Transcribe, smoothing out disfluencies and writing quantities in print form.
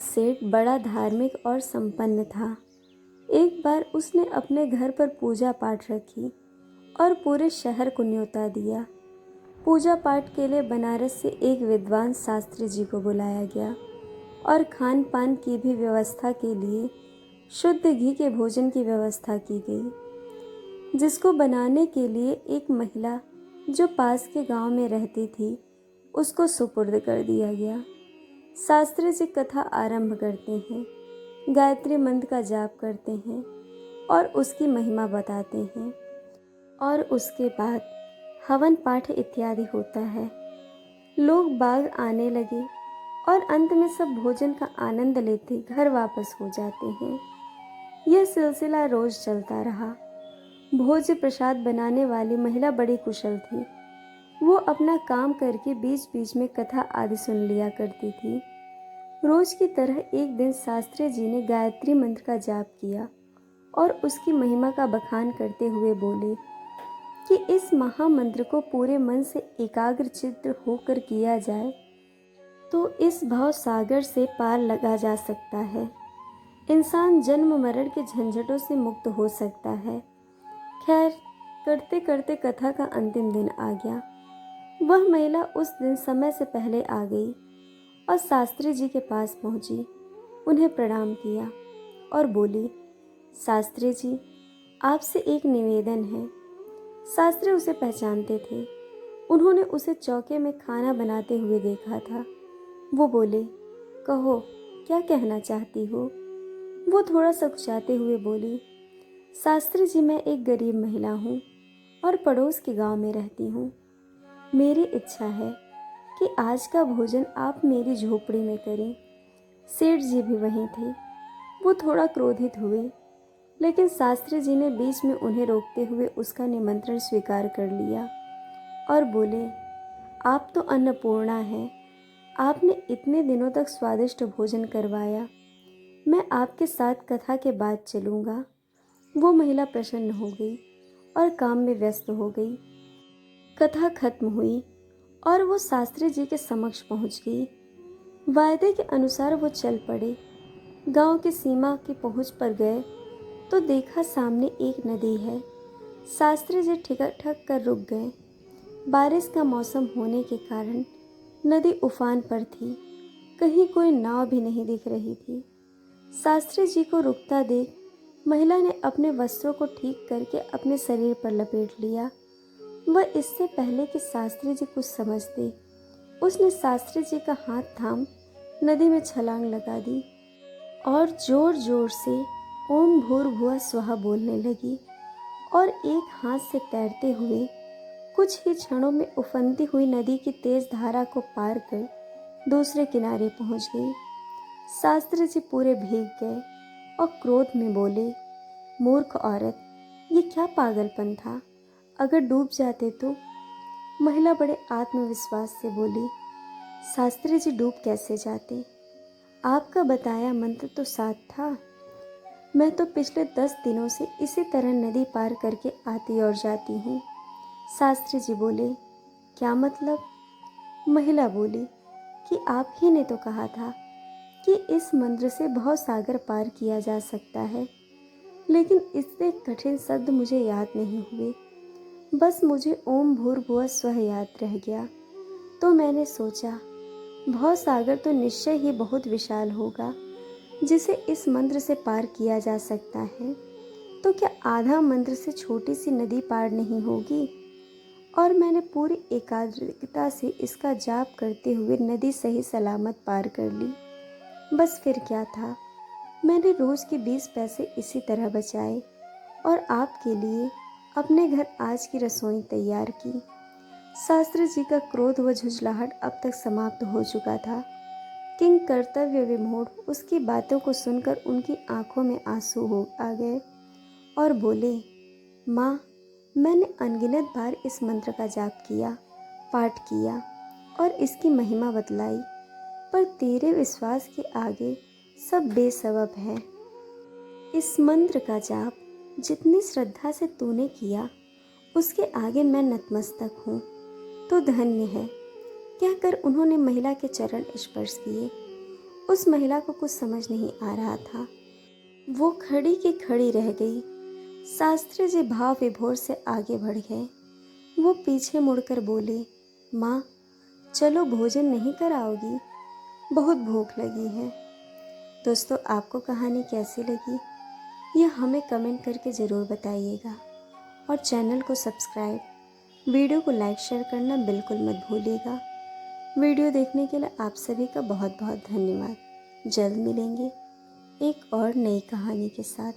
सेठ बड़ा धार्मिक और संपन्न था। एक बार उसने अपने घर पर पूजा पाठ रखी और पूरे शहर को न्योता दिया। पूजा पाठ के लिए बनारस से एक विद्वान शास्त्री जी को बुलाया गया और खान पान की भी व्यवस्था के लिए शुद्ध घी के भोजन की व्यवस्था की गई, जिसको बनाने के लिए एक महिला जो पास के गांव में रहती थी उसको सुपुर्द कर दिया गया। शास्त्री जी कथा आरंभ करते हैं, गायत्री मंत्र का जाप करते हैं और उसकी महिमा बताते हैं और उसके बाद हवन पाठ इत्यादि होता है। लोग बाग आने लगे और अंत में सब भोजन का आनंद लेते घर वापस हो जाते हैं। यह सिलसिला रोज चलता रहा। भोज्य प्रसाद बनाने वाली महिला बड़ी कुशल थी। वो अपना काम करके बीच बीच में कथा आदि सुन लिया करती थी। रोज की तरह एक दिन शास्त्री जी ने गायत्री मंत्र का जाप किया और उसकी महिमा का बखान करते हुए बोले कि इस महामंत्र को पूरे मन से एकाग्र चित्त होकर किया जाए तो इस भाव सागर से पार लगा जा सकता है। इंसान जन्म मरण के झंझटों से मुक्त हो सकता है। खैर, करते करते कथा का अंतिम दिन आ गया। वह महिला उस दिन समय से पहले आ गई और शास्त्री जी के पास पहुंची, उन्हें प्रणाम किया और बोली, शास्त्री जी, आपसे एक निवेदन है। शास्त्री उसे पहचानते थे। उन्होंने उसे चौके में खाना बनाते हुए देखा था। वो बोले, कहो, क्या कहना चाहती हो? वो थोड़ा सकुचाते हुए बोली, शास्त्री जी, मैं एक गरीब महिला हूँ और पड़ोस के गांव में रहती हूँ। मेरी इच्छा है कि आज का भोजन आप मेरी झोपड़ी में करें। सेठ जी भी वहीं थे। वो थोड़ा क्रोधित हुए, लेकिन शास्त्री जी ने बीच में उन्हें रोकते हुए उसका निमंत्रण स्वीकार कर लिया और बोले, आप तो अन्नपूर्णा हैं। आपने इतने दिनों तक स्वादिष्ट भोजन करवाया। मैं आपके साथ कथा के बाद चलूँगा। वो महिला प्रसन्न हो गई और काम में व्यस्त हो गई। कथा खत्म हुई और वो शास्त्री जी के समक्ष पहुंच गई। वायदे के अनुसार वो चल पड़े। गांव की सीमा की पहुंच पर गए तो देखा सामने एक नदी है। शास्त्री जी ठिठक कर रुक गए। बारिश का मौसम होने के कारण नदी उफान पर थी। कहीं कोई नाव भी नहीं दिख रही थी। शास्त्री जी को रुकता देख महिला ने अपने वस्त्रों को ठीक करके अपने शरीर पर लपेट लिया। वह इससे पहले कि शास्त्री जी कुछ समझते, उसने शास्त्री जी का हाथ थाम नदी में छलांग लगा दी और जोर जोर से ओम भूर्भुवः स्वः बोलने लगी और एक हाथ से तैरते हुए कुछ ही क्षणों में उफनती हुई नदी की तेज धारा को पार कर दूसरे किनारे पहुंच गई। शास्त्री जी पूरे भीग गए और क्रोध में बोले, मूर्ख औरत, ये क्या पागलपन था? अगर डूब जाते तो? महिला बड़े आत्मविश्वास से बोली, शास्त्री जी डूब कैसे जाते? आपका बताया मंत्र तो साथ था। मैं तो पिछले 10 दिनों से इसी तरह नदी पार करके आती और जाती हूँ। शास्त्री जी बोले, क्या मतलब? महिला बोली कि आप ही ने तो कहा था कि इस मंत्र से भव सागर पार किया जा सकता है, लेकिन इससे कठिन शब्द मुझे याद नहीं हुए। बस मुझे ओम भूर्भुवः स्वः याद रह गया। तो मैंने सोचा, भव सागर तो निश्चय ही बहुत विशाल होगा जिसे इस मंत्र से पार किया जा सकता है। तो क्या आधा मंत्र से छोटी सी नदी पार नहीं होगी? और मैंने पूरी एकाग्रता से इसका जाप करते हुए नदी सही सलामत पार कर ली। बस फिर क्या था, मैंने रोज़ के 20 पैसे इसी तरह बचाए और आपके लिए अपने घर आज की रसोई तैयार की। शास्त्री जी का क्रोध व झुंझलाहट अब तक समाप्त हो चुका था। किंग कर्तव्य विमूढ़ उसकी बातों को सुनकर उनकी आंखों में आंसू हो आ गए और बोले, माँ, मैंने अनगिनत बार इस मंत्र का जाप किया, पाठ किया और इसकी महिमा बतलाई, पर तेरे विश्वास के आगे सब बेसबब है। इस मंत्र का जाप जितनी श्रद्धा से तूने किया उसके आगे मैं नतमस्तक हूँ, तो धन्य है। कहकर उन्होंने महिला के चरण स्पर्श किए उस महिला को कुछ समझ नहीं आ रहा था। वो खड़ी की खड़ी रह गई। शास्त्री जी भाव विभोर से आगे बढ़ गए। वो पीछे मुड़कर बोले, माँ, चलो भोजन नहीं कराओगी? बहुत भूख लगी है। दोस्तों, आपको कहानी कैसी लगी यह हमें कमेंट करके ज़रूर बताइएगा और चैनल को सब्सक्राइब, वीडियो को लाइक शेयर करना बिल्कुल मत भूलिएगा। वीडियो देखने के लिए आप सभी का बहुत बहुत धन्यवाद। जल्द मिलेंगे एक और नई कहानी के साथ।